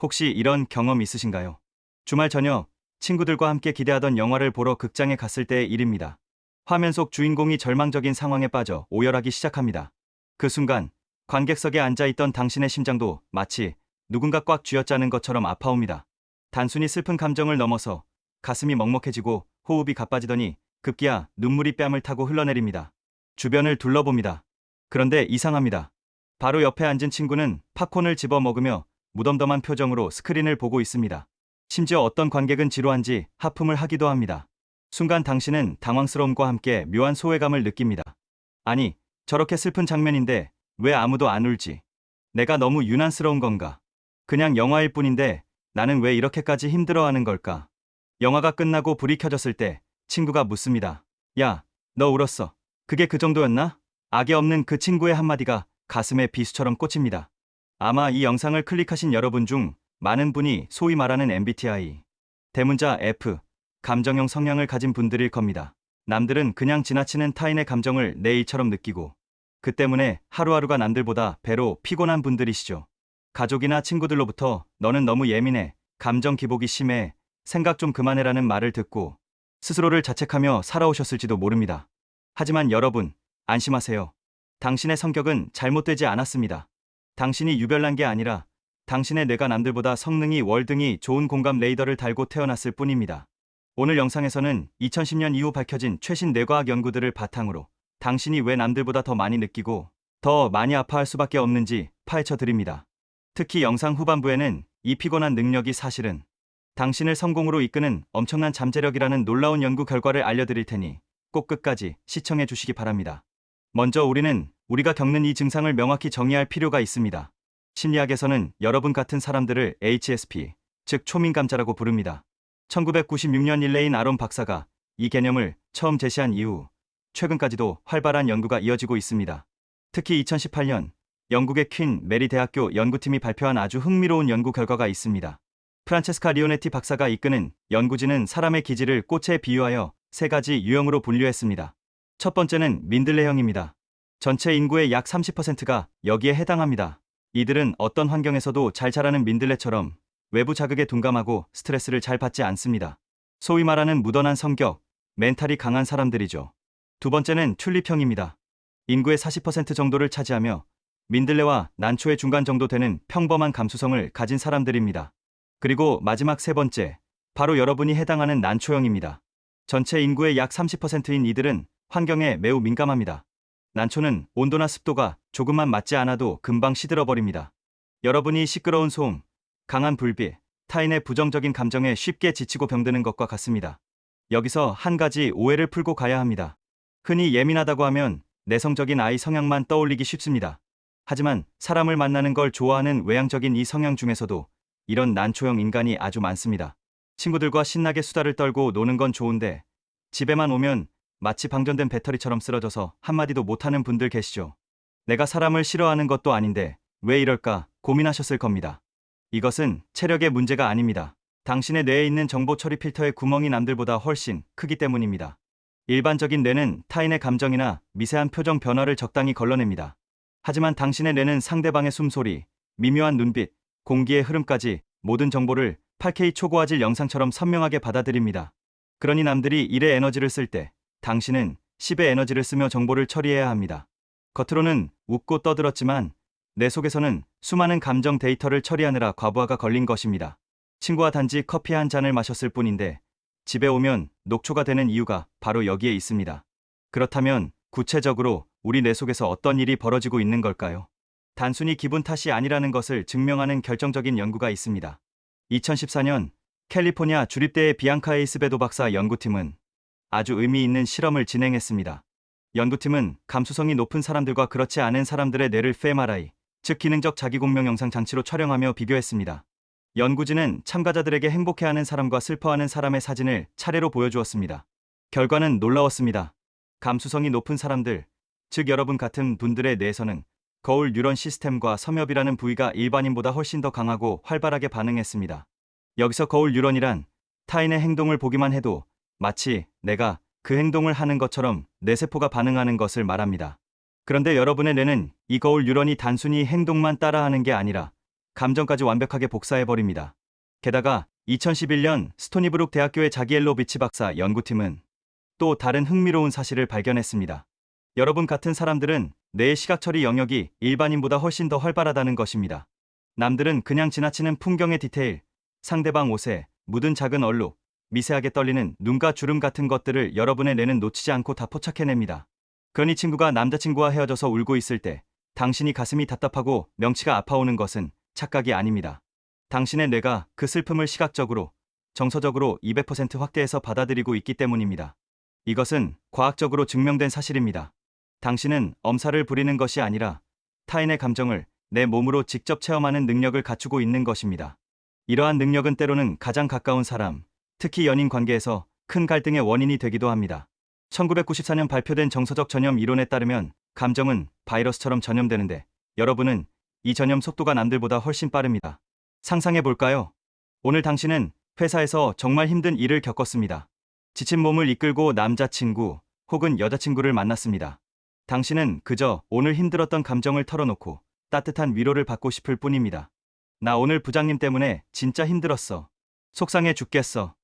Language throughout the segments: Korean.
혹시 이런 경험 있으신가요? 주말 저녁 친구들과 함께 기대하던 영화를 보러 극장에 갔을 때의 일입니다. 화면 속 주인공이 절망적인 상황에 빠져 오열하기 시작합니다. 그 순간 관객석에 앉아있던 당신의 심장도 마치 누군가 꽉 쥐어짜는 것처럼 아파옵니다. 단순히 슬픈 감정을 넘어서 가슴이 먹먹해지고 호흡이 가빠지더니 급기야 눈물이 뺨을 타고 흘러내립니다. 주변을 둘러봅니다. 그런데 이상합니다. 바로 옆에 앉은 친구는 팝콘을 집어 먹으며 무덤덤한 표정으로 스크린을 보고 있습니다. 심지어 어떤 관객은 지루한지 하품을 하기도 합니다. 순간 당신은 당황스러움과 함께 묘한 소외감을 느낍니다. 아니, 저렇게 슬픈 장면인데 왜 아무도 안 울지? 내가 너무 유난스러운 건가? 그냥 영화일 뿐인데 나는 왜 이렇게까지 힘들어하는 걸까? 영화가 끝나고 불이 켜졌을 때 친구가 묻습니다. 야, 너 울었어. 그게 그 정도였나? 악의 없는 그 친구의 한마디가 가슴에 비수처럼 꽂힙니다. 아마 이 영상을 클릭하신 여러분 중 많은 분이 소위 말하는 MBTI, 대문자 F, 감정형 성향을 가진 분들일 겁니다. 남들은 그냥 지나치는 타인의 감정을 내 일처럼 느끼고 그 때문에 하루하루가 남들보다 배로 피곤한 분들이시죠. 가족이나 친구들로부터 너는 너무 예민해, 감정 기복이 심해, 생각 좀 그만해라는 말을 듣고 스스로를 자책하며 살아오셨을지도 모릅니다. 하지만 여러분, 안심하세요. 당신의 성격은 잘못되지 않았습니다. 당신이 유별난 게 아니라 당신의 뇌가 남들보다 성능이 월등히 좋은 공감 레이더를 달고 태어났을 뿐입니다. 오늘 영상에서는 2010년 이후 밝혀진 최신 뇌과학 연구들을 바탕으로 당신이 왜 남들보다 더 많이 느끼고 더 많이 아파할 수밖에 없는지 파헤쳐 드립니다. 특히 영상 후반부에는 이 피곤한 능력이 사실은 당신을 성공으로 이끄는 엄청난 잠재력이라는 놀라운 연구 결과를 알려드릴 테니 꼭 끝까지 시청해 주시기 바랍니다. 먼저 우리가 겪는 이 증상을 명확히 정의할 필요가 있습니다. 심리학에서는 여러분 같은 사람들을 HSP, 즉 초민감자라고 부릅니다. 1996년 일레인 아론 박사가 이 개념을 처음 제시한 이후 최근까지도 활발한 연구가 이어지고 있습니다. 특히 2018년 영국의 퀸 메리 대학교 연구팀이 발표한 아주 흥미로운 연구 결과가 있습니다. 프란체스카 리오네티 박사가 이끄는 연구진은 사람의 기질을 꽃에 비유하여 세 가지 유형으로 분류했습니다. 첫 번째는 민들레형입니다. 전체 인구의 약 30%가 여기에 해당합니다. 이들은 어떤 환경에서도 잘 자라는 민들레처럼 외부 자극에 둔감하고 스트레스를 잘 받지 않습니다. 소위 말하는 무던한 성격, 멘탈이 강한 사람들이죠. 두 번째는 튤립형입니다. 인구의 40% 정도를 차지하며 민들레와 난초의 중간 정도 되는 평범한 감수성을 가진 사람들입니다. 그리고 마지막 세 번째, 바로 여러분이 해당하는 난초형입니다. 전체 인구의 약 30%인 이들은 환경에 매우 민감합니다. 난초는 온도나 습도가 조금만 맞지 않아도 금방 시들어버립니다. 여러분이 시끄러운 소음, 강한 불빛, 타인의 부정적인 감정에 쉽게 지치고 병드는 것과 같습니다. 여기서 한 가지 오해를 풀고 가야 합니다. 흔히 예민하다고 하면 내성적인 아이 성향만 떠올리기 쉽습니다. 하지만 사람을 만나는 걸 좋아하는 외향적인 이 성향 중에서도 이런 난초형 인간이 아주 많습니다. 친구들과 신나게 수다를 떨고 노는 건 좋은데 집에만 오면 마치 방전된 배터리처럼 쓰러져서 한마디도 못하는 분들 계시죠. 내가 사람을 싫어하는 것도 아닌데 왜 이럴까 고민하셨을 겁니다. 이것은 체력의 문제가 아닙니다. 당신의 뇌에 있는 정보 처리 필터의 구멍이 남들보다 훨씬 크기 때문입니다. 일반적인 뇌는 타인의 감정이나 미세한 표정 변화를 적당히 걸러냅니다. 하지만 당신의 뇌는 상대방의 숨소리, 미묘한 눈빛, 공기의 흐름까지 모든 정보를 8K 초고화질 영상처럼 선명하게 받아들입니다. 그러니 남들이 1의 에너지를 쓸 때 당신은 10의 에너지를 쓰며 정보를 처리해야 합니다. 겉으로는 웃고 떠들었지만 내 속에서는 수많은 감정 데이터를 처리하느라 과부하가 걸린 것입니다. 친구와 단지 커피 한 잔을 마셨을 뿐인데 집에 오면 녹초가 되는 이유가 바로 여기에 있습니다. 그렇다면 구체적으로 우리 뇌 속에서 어떤 일이 벌어지고 있는 걸까요? 단순히 기분 탓이 아니라는 것을 증명하는 결정적인 연구가 있습니다. 2014년 캘리포니아 주립대의 비앙카 에이스베도 박사 연구팀은 아주 의미 있는 실험을 진행했습니다. 연구팀은 감수성이 높은 사람들과 그렇지 않은 사람들의 뇌를 fMRI, 즉 기능적 자기공명 영상 장치로 촬영하며 비교했습니다. 연구진은 참가자들에게 행복해하는 사람과 슬퍼하는 사람의 사진을 차례로 보여주었습니다. 결과는 놀라웠습니다. 감수성이 높은 사람들, 즉 여러분 같은 분들의 뇌에서는 거울 뉴런 시스템과 섬엽이라는 부위가 일반인보다 훨씬 더 강하고 활발하게 반응했습니다. 여기서 거울 뉴런이란 타인의 행동을 보기만 해도 마치 내가 그 행동을 하는 것처럼 뇌세포가 반응하는 것을 말합니다. 그런데 여러분의 뇌는 이 거울 뉴런이 단순히 행동만 따라하는 게 아니라 감정까지 완벽하게 복사해버립니다. 게다가 2011년 스토니브룩 대학교의 자기엘로비치 박사 연구팀은 또 다른 흥미로운 사실을 발견했습니다. 여러분 같은 사람들은 뇌의 시각처리 영역이 일반인보다 훨씬 더 활발하다는 것입니다. 남들은 그냥 지나치는 풍경의 디테일, 상대방 옷에 묻은 작은 얼룩, 미세하게 떨리는 눈과 주름 같은 것들을 여러분의 뇌는 놓치지 않고 다 포착해냅니다. 그러니 친구가 남자친구와 헤어져서 울고 있을 때 당신이 가슴이 답답하고 명치가 아파오는 것은 착각이 아닙니다. 당신의 뇌가 그 슬픔을 시각적으로, 정서적으로 200% 확대해서 받아들이고 있기 때문입니다. 이것은 과학적으로 증명된 사실입니다. 당신은 엄살을 부리는 것이 아니라 타인의 감정을 내 몸으로 직접 체험하는 능력을 갖추고 있는 것입니다. 이러한 능력은 때로는 가장 가까운 사람, 특히 연인 관계에서 큰 갈등의 원인이 되기도 합니다. 1994년 발표된 정서적 전염 이론에 따르면 감정은 바이러스처럼 전염되는데 여러분은 이 전염 속도가 남들보다 훨씬 빠릅니다. 상상해 볼까요? 오늘 당신은 회사에서 정말 힘든 일을 겪었습니다. 지친 몸을 이끌고 남자친구 혹은 여자친구를 만났습니다. 당신은 그저 오늘 힘들었던 감정을 털어놓고 따뜻한 위로를 받고 싶을 뿐입니다. 나 오늘 부장님 때문에 진짜 힘들었어. 속상해 죽겠어.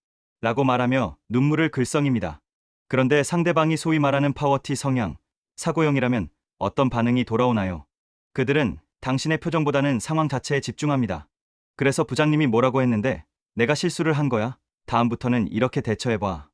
라고 말하며 눈물을 글썽입니다. 그런데 상대방이 소위 말하는 파워티 성향, 사고형이라면 어떤 반응이 돌아오나요? 그들은 당신의 표정보다는 상황 자체에 집중합니다. 그래서 부장님이 뭐라고 했는데 내가 실수를 한 거야? 다음부터는 이렇게 대처해봐.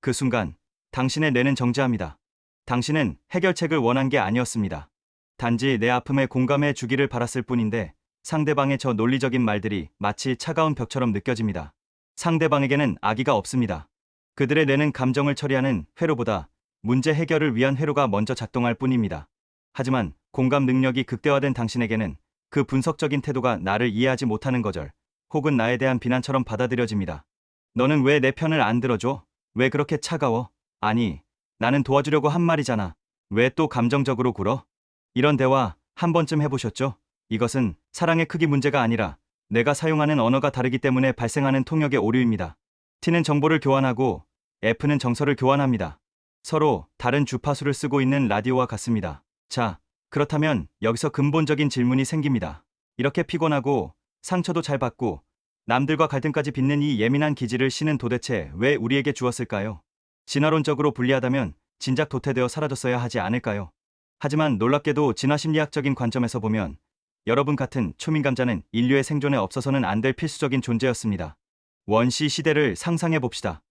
그 순간 당신의 뇌는 정지합니다. 당신은 해결책을 원한 게 아니었습니다. 단지 내 아픔에 공감해 주기를 바랐을 뿐인데 상대방의 저 논리적인 말들이 마치 차가운 벽처럼 느껴집니다. 상대방에게는 악의가 없습니다. 그들의 뇌는 감정을 처리하는 회로보다 문제 해결을 위한 회로가 먼저 작동할 뿐입니다. 하지만 공감 능력이 극대화된 당신에게는 그 분석적인 태도가 나를 이해하지 못하는 거절, 혹은 나에 대한 비난처럼 받아들여집니다. 너는 왜 내 편을 안 들어줘? 왜 그렇게 차가워? 아니, 나는 도와주려고 한 말이잖아. 왜 또 감정적으로 굴어? 이런 대화 한 번쯤 해보셨죠? 이것은 사랑의 크기 문제가 아니라 내가 사용하는 언어가 다르기 때문에 발생하는 통역의 오류입니다. T는 정보를 교환하고 F는 정서를 교환합니다. 서로 다른 주파수를 쓰고 있는 라디오와 같습니다. 자, 그렇다면 여기서 근본적인 질문이 생깁니다. 이렇게 피곤하고 상처도 잘 받고 남들과 갈등까지 빚는 이 예민한 기질을 신은 도대체 왜 우리에게 주었을까요? 진화론적으로 불리하다면 진작 도태되어 사라졌어야 하지 않을까요? 하지만 놀랍게도 진화심리학적인 관점에서 보면 여러분 같은 초민감자는 인류의 생존에 없어서는 안 될 필수적인 존재였습니다. 원시 시대를 상상해 봅시다.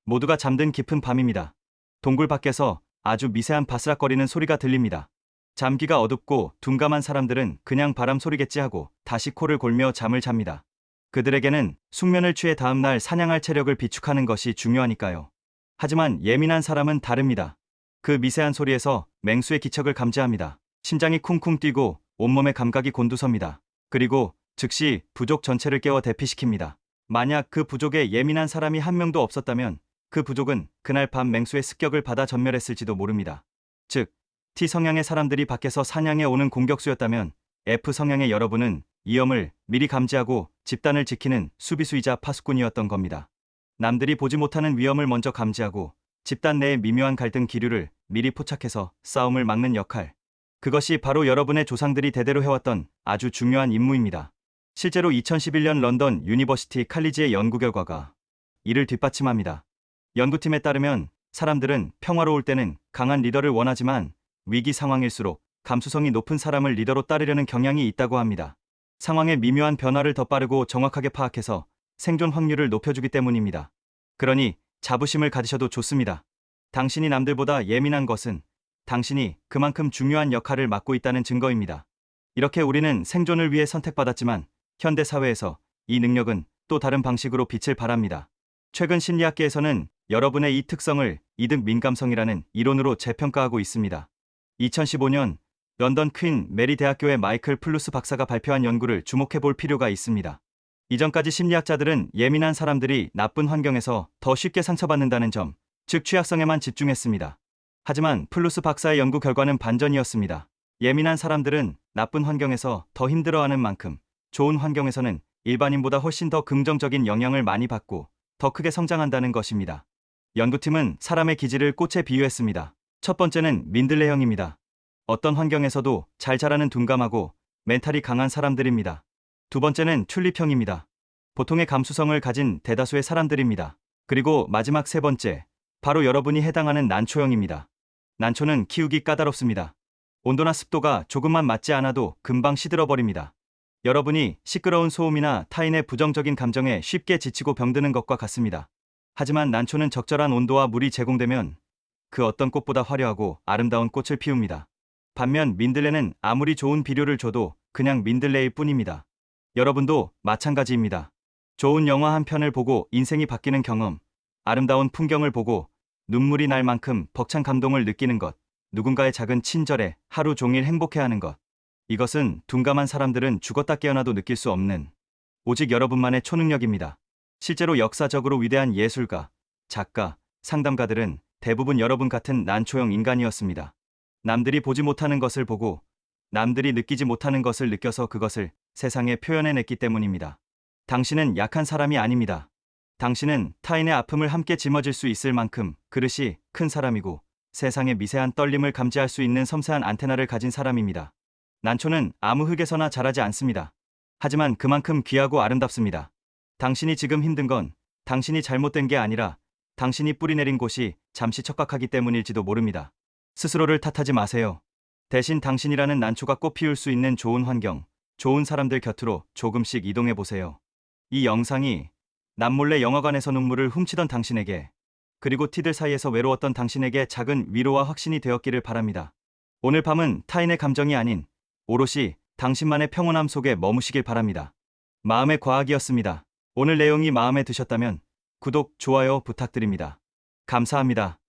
모두가 잠든 깊은 밤입니다. 동굴 밖에서 아주 미세한 바스락거리는 소리가 들립니다. 잠귀가 어둡고 둔감한 사람들은 그냥 바람 소리겠지 하고 다시 코를 골며 잠을 잡니다. 그들에게는 숙면을 취해 다음날 사냥할 체력을 비축하는 것이 중요하니까요. 하지만 예민한 사람은 다릅니다. 그 미세한 소리에서 맹수의 기척을 감지합니다. 심장이 쿵쿵 뛰고 온몸의 감각이 곤두섭니다. 그리고 즉시 부족 전체를 깨워 대피시킵니다. 만약 그 부족에 예민한 사람이 한 명도 없었다면 그 부족은 그날 밤 맹수의 습격을 받아 전멸했을지도 모릅니다. 즉, T 성향의 사람들이 밖에서 사냥해 오는 공격수였다면 F 성향의 여러분은 위험을 미리 감지하고 집단을 지키는 수비수이자 파수꾼이었던 겁니다. 남들이 보지 못하는 위험을 먼저 감지하고 집단 내의 미묘한 갈등 기류를 미리 포착해서 싸움을 막는 역할. 그것이 바로 여러분의 조상들이 대대로 해왔던 아주 중요한 임무입니다. 실제로 2011년 런던 유니버시티 칼리지의 연구 결과가 이를 뒷받침합니다. 연구팀에 따르면 사람들은 평화로울 때는 강한 리더를 원하지만 위기 상황일수록 감수성이 높은 사람을 리더로 따르려는 경향이 있다고 합니다. 상황의 미묘한 변화를 더 빠르고 정확하게 파악해서 생존 확률을 높여주기 때문입니다. 그러니 자부심을 가지셔도 좋습니다. 당신이 남들보다 예민한 것은 당신이 그만큼 중요한 역할을 맡고 있다는 증거입니다. 이렇게 우리는 생존을 위해 선택받았지만 현대 사회에서 이 능력은 또 다른 방식으로 빛을 발합니다. 최근 심리학계에서는 여러분의 이 특성을 이득 민감성이라는 이론으로 재평가하고 있습니다. 2015년 런던 퀸 메리 대학교의 마이클 플루스 박사가 발표한 연구를 주목해 볼 필요가 있습니다. 이전까지 심리학자들은 예민한 사람들이 나쁜 환경에서 더 쉽게 상처받는다는 점, 즉 취약성에만 집중했습니다. 하지만 플루스 박사의 연구 결과는 반전이었습니다. 예민한 사람들은 나쁜 환경에서 더 힘들어하는 만큼 좋은 환경에서는 일반인보다 훨씬 더 긍정적인 영향을 많이 받고 더 크게 성장한다는 것입니다. 연구팀은 사람의 기질을 꽃에 비유했습니다. 첫 번째는 민들레형입니다. 어떤 환경에서도 잘 자라는 둔감하고 멘탈이 강한 사람들입니다. 두 번째는 튤립형입니다. 보통의 감수성을 가진 대다수의 사람들입니다. 그리고 마지막 세 번째, 바로 여러분이 해당하는 난초형입니다. 난초는 키우기 까다롭습니다. 온도나 습도가 조금만 맞지 않아도 금방 시들어버립니다. 여러분이 시끄러운 소음이나 타인의 부정적인 감정에 쉽게 지치고 병드는 것과 같습니다. 하지만 난초는 적절한 온도와 물이 제공되면 그 어떤 꽃보다 화려하고 아름다운 꽃을 피웁니다. 반면 민들레는 아무리 좋은 비료를 줘도 그냥 민들레일 뿐입니다. 여러분도 마찬가지입니다. 좋은 영화 한 편을 보고 인생이 바뀌는 경험, 아름다운 풍경을 보고 눈물이 날 만큼 벅찬 감동을 느끼는 것, 누군가의 작은 친절에 하루 종일 행복해하는 것. 이것은 둔감한 사람들은 죽었다 깨어나도 느낄 수 없는 오직 여러분만의 초능력입니다. 실제로 역사적으로 위대한 예술가, 작가, 상담가들은 대부분 여러분 같은 난초형 인간이었습니다. 남들이 보지 못하는 것을 보고 남들이 느끼지 못하는 것을 느껴서 그것을 세상에 표현해냈기 때문입니다. 당신은 약한 사람이 아닙니다. 당신은 타인의 아픔을 함께 짊어질 수 있을 만큼 그릇이 큰 사람이고 세상의 미세한 떨림을 감지할 수 있는 섬세한 안테나를 가진 사람입니다. 난초는 아무 흙에서나 자라지 않습니다. 하지만 그만큼 귀하고 아름답습니다. 당신이 지금 힘든 건 당신이 잘못된 게 아니라 당신이 뿌리내린 곳이 잠시 척박하기 때문일지도 모릅니다. 스스로를 탓하지 마세요. 대신 당신이라는 난초가 꽃 피울 수 있는 좋은 환경, 좋은 사람들 곁으로 조금씩 이동해 보세요. 이 영상이 남몰래 영화관에서 눈물을 훔치던 당신에게, 그리고 티들 사이에서 외로웠던 당신에게 작은 위로와 확신이 되었기를 바랍니다. 오늘 밤은 타인의 감정이 아닌 오롯이 당신만의 평온함 속에 머무시길 바랍니다. 마음의 과학이었습니다. 오늘 내용이 마음에 드셨다면 구독, 좋아요 부탁드립니다. 감사합니다.